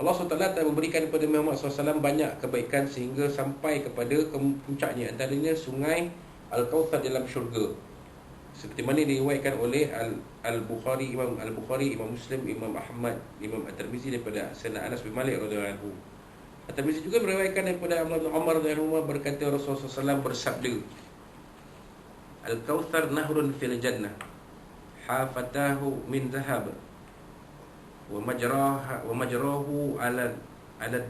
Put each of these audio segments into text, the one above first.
Allah SWT telah memberikan kepada Muhammad SAW banyak kebaikan sehingga sampai kepada puncaknya, antaranya sungai Al-Kautsar dalam syurga, seperti mana diriwayatkan oleh Al-Bukhari, Imam Al-Bukhari, Imam Muslim, Imam Ahmad, Imam At-Tirmizi daripada Sayyidina Anas bin Malik radhiyallahu anhu. At-Tirmizi juga meriwayatkan daripada Abdullah bin Umar radhiyallahu anhu berkata, Rasulullah SAW bersabda, Al-Kautsar nahrun fil jannah, hafatahu min dhahab, wa majrahu ala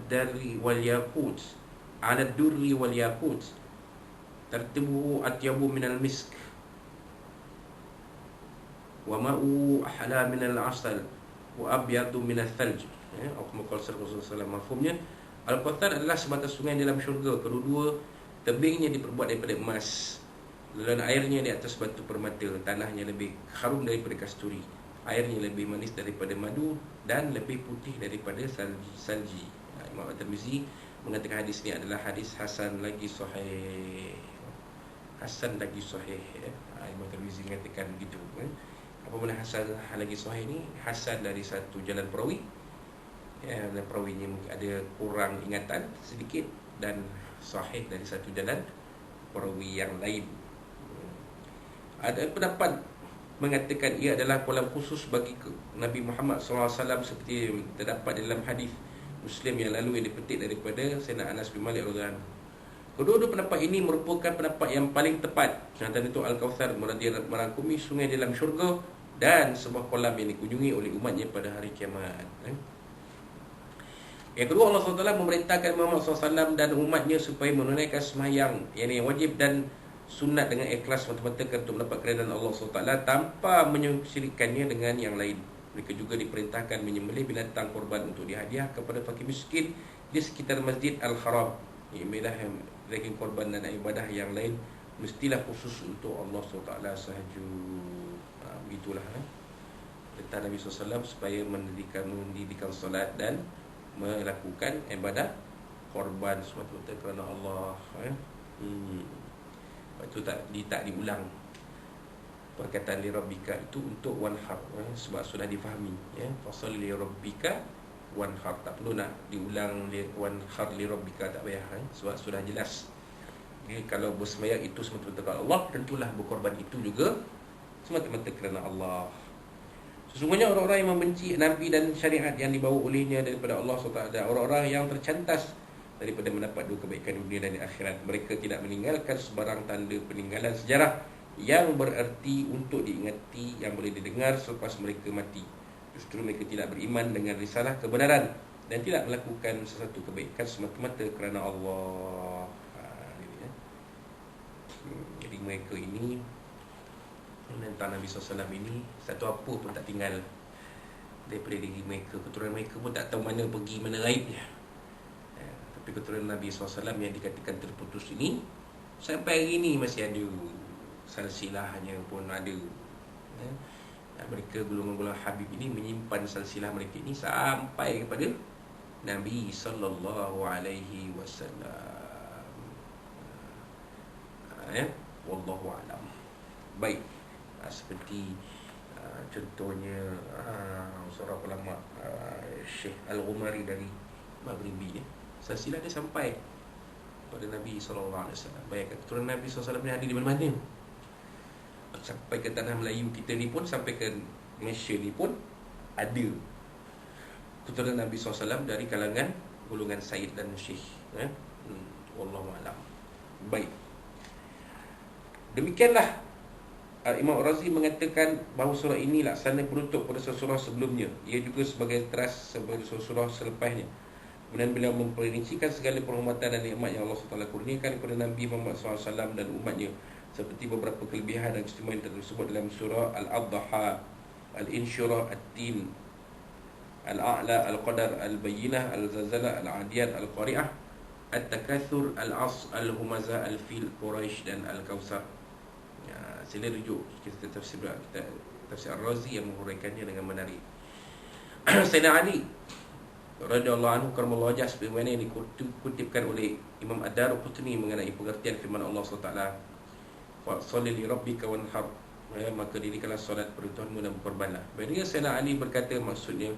darri wal yaqut, ala durri wal yaqut, tartibuhu atyabu min al misk, wa ma'u ahla min al asal, wa abyadu min al thalj. Rasulullah SAW. Mafhumnya, Al-Kautsar adalah sebatas sungai dalam syurga. Kedua-dua tebingnya diperbuat daripada emas, laluan airnya di atas batu permata, tanahnya lebih harum daripada kasturi, airnya lebih manis daripada madu, dan lebih putih daripada salji. Imam At-Tirmizi mengatakan hadis ini adalah hadis hasan lagi sahih. Hasan lagi sahih. Imam At-Tirmizi mengatakan begitu. Apa makna hasan lagi sahih ni? Hasan dari satu jalan perawi, dan perawinya ada kurang ingatan sedikit, dan sahih dari satu jalan perawi yang lain. Ada pendapat mengatakan ia adalah kolam khusus bagi Nabi Muhammad SAW, seperti terdapat dalam hadis Muslim yang lalu yang dipetik daripada Sayyidina Anas bin Malik radhiyallahu anhu. Kedua-dua pendapat ini merupakan pendapat yang paling tepat. Antara itu Al-Kautsar merangkumi sungai dalam syurga dan sebuah kolam yang dikunjungi oleh umatnya pada hari kiamat. Yang kedua, Allah SWT memerintahkan Muhammad SAW dan umatnya supaya menunaikan sembahyang yang wajib dan sunat dengan ikhlas semata-mata untuk mendapat keridaan Allah SWT tanpa menyirikkannya dengan yang lain. Mereka juga diperintahkan menyembelih binatang korban untuk dihadiah kepada fakir miskin di sekitar Masjid Al-Haram. Menyembelih daging korban dan ibadah yang lain mestilah khusus untuk Allah SWT sahaja. Begitulah perintah Nabi SAW supaya mendirikan solat dan melakukan ibadah korban semata-mata kerana Allah. Itu tak diulang perkataan li rabbika itu untuk wanhar, sebab sudah difahami, fasal li rabbika wanhar, tak perlu nak diulang wanhar li rabbika, tak payah, sebab sudah jelas. Kalau bersembahyang itu semata-mata kerana Allah, tentulah berkorban itu juga semata-mata kerana Allah. Sesungguhnya orang-orang yang membenci Nabi dan syariat yang dibawa olehnya daripada Allah SWT, orang-orang yang tercantas daripada mendapat dua kebaikan dunia dan akhirat. Mereka tidak meninggalkan sebarang tanda peninggalan sejarah yang bererti untuk diingati, yang boleh didengar selepas mereka mati. Justru mereka tidak beriman dengan risalah kebenaran dan tidak melakukan sesuatu kebaikan semata-mata kerana Allah. Jadi mereka ini menentang Nabi SAW ini, satu apa pun tak tinggal daripada diri mereka. Keturunan mereka pun tak tahu mana pergi, mana raibnya. Tapi keturunan Nabi SAW yang dikatakan terputus ini sampai hari ini masih ada, salsilahnya pun ada. Mereka golongan-golongan Habib ini menyimpan salsilah mereka ini sampai kepada Nabi SAW. Wallahu a'lam. Baik. Seperti contohnya seorang ulama Syekh Al-Ghumari dari Maghribi, silsilah dia sampai pada Nabi SAW. Bayangkan keturunan Nabi SAW ni ada di mana-mana, sampai ke tanah Melayu kita ni pun, sampai ke Malaysia ni pun ada keturunan Nabi SAW dari kalangan golongan Sayyid dan Syekh. Wallahu a'lam. Baik, demikianlah Imam Razi mengatakan bahawa surah ini laksana penutup pada surah sebelumnya. Ia juga sebagai teras sebagai surah selepasnya. Kemudian beliau memperincikan segala penghormatan dan nikmat yang Allah SWT kurniakan kepada Nabi Muhammad SAW dan umatnya, seperti beberapa kelebihan dan keistimewaan yang tersebut dalam surah Al-Adha, Al-Insyirah, At-Tin, Al-A'la, Al-Qadar, Al-Bayyinah, Al-Zalzalah, Al-Adiyat, Al-Qari'ah, At-Takathur, Al-As, Al-Humazah, Al-Fil, Quraisy dan Al-Kawthar. Sila rujuk kita tafsir Ar-Razi yang menghuraikannya dengan menarik. Sayyidina Ali radhiyallahu anhu karamallahu wajhah, sebagaimana yang dikutipkan oleh Imam Ad-Darqutni mengenai pengertian firman Allah SWT, wa sholli li rabbika wanhar, maka dirikanlah solat pada Tuhanmu dan berkorbanlah. Bila Sayyidina Ali berkata, maksudnya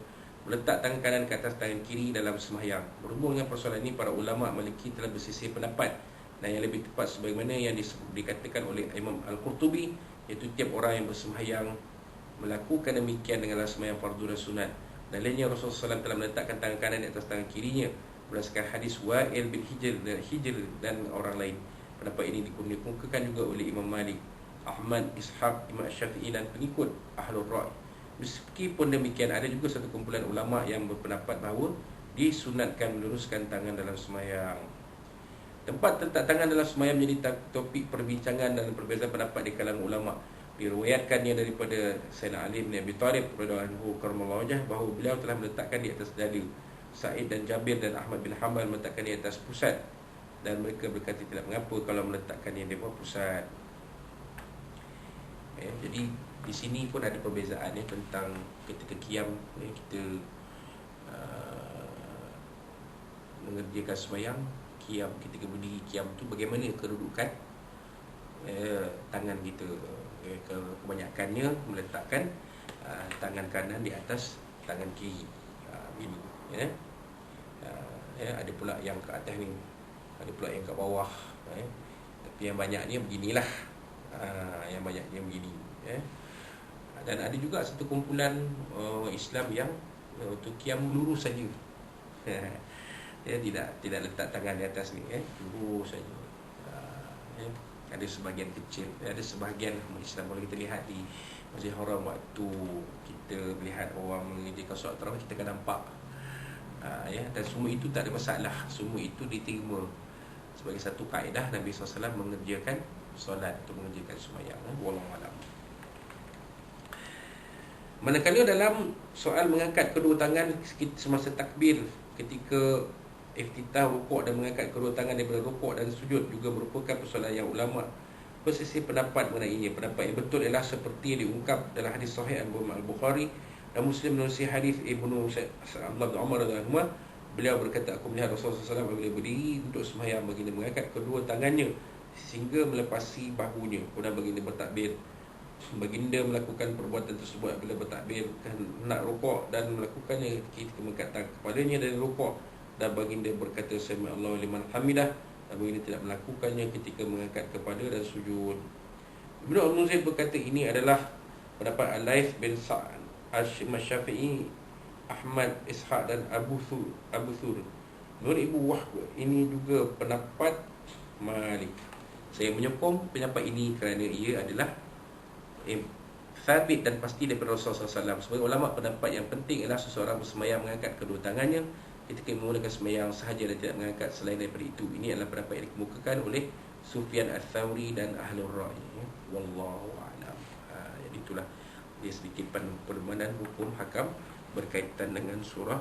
meletak tangan kanan ke atas tangan kiri dalam sembahyang. Berhubung dengan persoalan ini, para ulama Maliki telah bersisih pendapat, dan yang lebih tepat sebagaimana yang dikatakan oleh Imam Al-Qurtubi, iaitu tiap orang yang bersembahyang melakukan demikian dengan sembahyang fardu dan sunat. Dan lainnya Rasulullah SAW telah meletakkan tangan kanan di atas tangan kirinya berdasarkan hadis Wa'il bin Hijr dan orang lain. Pendapat ini dikemukakan juga oleh Imam Malik, Ahmad, Ishaq, Imam Syafi'i dan pengikut Ahlul Ra'i. Meskipun demikian, ada juga satu kumpulan ulama yang berpendapat bahawa disunatkan meluruskan tangan dalam sembahyang. Tempat letak tangan dalam sembahyang menjadi topik perbincangan dan perbezaan pendapat di kalangan ulama. Diriwayatkannya daripada Sayyidina Ali bin Abi Thalib radhiyallahu anhu karramallahu wajhah bahawa beliau telah meletakkan di atas dalil. Sa'id dan Jabir dan Ahmad bin Hanbal meletakkan di atas pusat, dan mereka berkata tidak mengapa kalau meletakkannya di bawah pusat. Jadi di sini pun ada perbezaan tentang ketika qiyam, kita mengerjakan sembahyang, qiyam ketika berdiri qiyam tu bagaimana kedudukan tangan kita. Kebanyakannya meletakkan tangan kanan di atas tangan kiri, ini ada pula yang ke atas ni, ada pula yang ke bawah, tapi yang banyaknya beginilah, yang banyaknya begini. Dan ada juga satu kumpulan Islam yang untuk qiyam lurus saja. Tidak letak tangan di atas ni, lurus saja. Ada sebahagian kecil, ada sebahagian Islam. Kalau kita lihat di Masjidil Haram, waktu kita melihat orang mengerjakan solat tarawih, kita akan nampak, dan semua itu tak ada masalah. Semua itu diterima sebagai satu kaedah Nabi SAW mengerjakan solat, atau mengerjakan sembahyang. Wallahu a'lam. Manakala dalam soal mengangkat kedua tangan semasa takbir, ketika iftitah rukuk dan mengangkat kedua tangan daripada rukuk dan sujud juga merupakan persoalan yang ulama bersisih pendapat mengenainya. Pendapat yang betul ialah seperti yang diungkap dalam hadis sahih Al-Bukhari dan Muslim menerusi hadis Ibnu Abdullah bin Umar radhiyallahu anhu. Beliau berkata, aku melihat Rasulullah SAW apabila berdiri untuk sembahyang, baginda mengangkat kedua tangannya sehingga melepasi bahunya. Kemudian baginda bertakbir. Baginda melakukan perbuatan tersebut apabila bertakbir nak rukuk dan melakukannya ketika mengangkat kepadanya dari rukuk, dan baginda berkata sami Allahu liman hamidah, dan baginda tidak melakukannya ketika mengangkat kepada dan sujud. Ibnu Al-Munzir berkata ini adalah pendapat Al-Laits bin Sa'ad, Asy-Syafi'i, Ahmad, Ishaq dan Abu Thur. Menurut Ibu Wahb, ini juga pendapat Malik. Saya menyokong pendapat ini kerana ia adalah sabit dan pasti daripada Rasulullah SAW. Sebagai ulama, pendapat yang penting adalah seseorang bersembahyang mengangkat kedua tangannya ketika memulakan sembahyang sahaja dan tidak mengangkat selain daripada itu. Ini adalah pendapat yang dikemukakan oleh Sufyan Ats-Tsauri dan Ahlul Ra'i. Wallahu a'lam. Jadi itulah dia sedikit permainan hukum hakam berkaitan dengan surah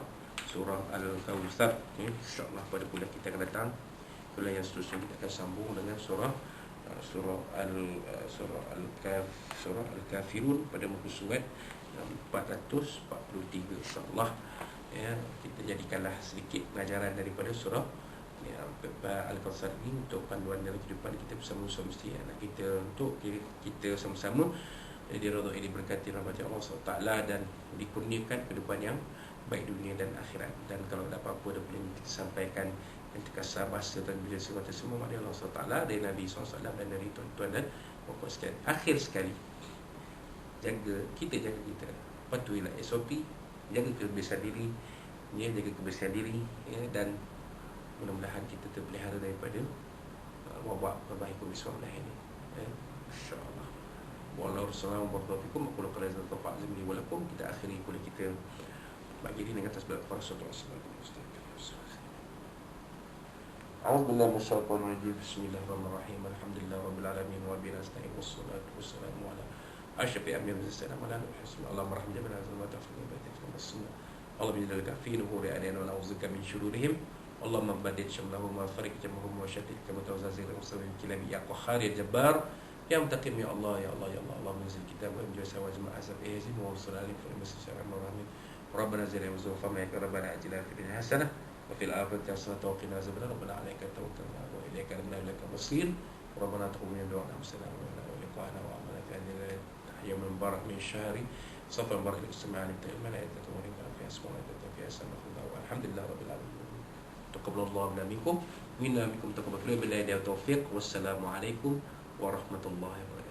Al-Kautsar. InsyaAllah pada bulan kita akan datang, bulan yang seterusnya kita akan sambung dengan surah Al-Kafirun pada muka surat 443 insyaAllah. Kita jadikanlah sedikit pengajaran daripada surah Al-Kautsar ini untuk panduan dalam kehidupan kita bersama mesti anak kita, untuk kita sama-sama diridai, diberkati rahmat Allah SWT dan dikurniakan kehidupan yang baik dunia dan akhirat. Dan kalau ada apa-apa yang kita sampaikan yang terkasar bahasa dan bila semua tersebut dari Allah SWT, dari Nabi SAW dan dari tuan-tuan dan puan sekalian. Akhir sekali, jaga kita, patuhilah SOP, jaga kebersihan diri, jaga kebersihan diri, dan mudah-mudahan kita terpelihara daripada wabak berbahagia COVID-19 ini, insyaAllah. Wassalamualaikum warahmatullahi wabarakatuh. Aku lakukan walaupun kita akhiri kuliah kita bagi ini dengan tasbih Rasulullah SAW. A'udzubillahi minasyaitonir rajim. Bismillahirrahmanirrahim. Alhamdulillahirabbil alamin wa bihi nasta'in wassalatu wassalamu ala asyrafil anbiya'i wal mursalin wa ala alihi Allahumma rahmna bina wa tafsir batik Allahumma inna laka fi nuhuri adina wa na'udzubika min shururihim. Allahumma baddil shamlahum wa farik jamahum wa shatit kama tawzazir muslimin kilami ya qahhar ya jabbar ya muntaqim ya Allah ya Allah ya Allah. Allahumma zil kitab wa injasa wa jama'a asab yazim wa sallallahu alaihi wa sallam wa rahmin rabbana zil wa zufa ma rabbana ajila fi dunya hasanah wa fil akhirati hasanah wa qina azabannar. Rabbana 'alaika tawakkalna wa ilaika anabna wa ilaika masir. Rabbana taqabbal minna du'a assalamu alaikum wa liqa'ana wa amalaka yawmin mubarak min syahri safar mubarak istima'an ta'ala malaikatu wa Subhanahu wa ta'ala. Alhamdulillah rabbil alamin. Taqabbalallahu minna minkum taqabbal billahi taufiq. Wassalamualaikum warahmatullahi wabarakatuh.